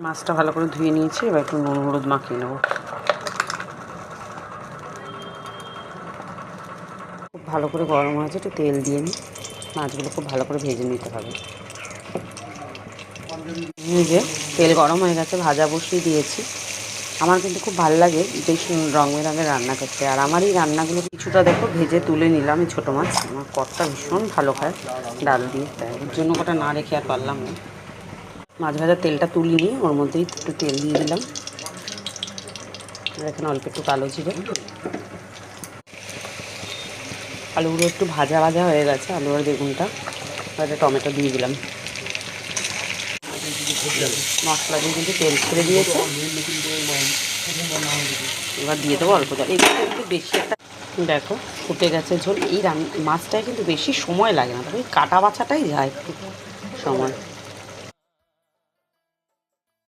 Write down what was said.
মাছটা ভালো করে ধুয়ে নিয়েছি, এবার একটু নুন হলুদ মাখিয়ে নেব। খুব ভালো করে গরম হয়েছে, একটু তেল দিয়ে নিই। মাছগুলো খুব ভালো করে ভেজে নিতে হবে। এই যে তেল গরম হয়ে গেছে, ভাজা বসিয়ে দিয়েছি। আমার কিন্তু খুব ভালো লাগে বেশ রং বেরঙের রান্না করতে। আর আমার এই রান্নাগুলো কিছুটা দেখো ভেজে তুলে নিলাম। এই ছোটো মাছ আমার কর্তা ভীষণ ভালো খায় ডাল দিয়ে, তাই ওর জন্য কটা না রেখে আর পারলাম না। মাছ ভাজার তেলটা তুলিনি, ওর মধ্যেই একটু তেল দিয়ে দিলাম। আর এখানে অল্প একটু কালো জিরে। আলুগুলো একটু ভাজা ভাজা হয়ে গেছে, আলু আর বেগুনটা। একটা টমেটো দিয়ে দিলাম। মশলা দিয়ে কিন্তু তেল ছেড়ে দিয়েছে। এবার দিয়ে দেবো অল্প জল। এগুলো কিন্তু বেশি একটা দেখো ফুটে গেছে ঝোল। এই মাছটায় কিন্তু বেশি সময় লাগে না, তবে কাটা বাছাটাই যায় একটু সময়।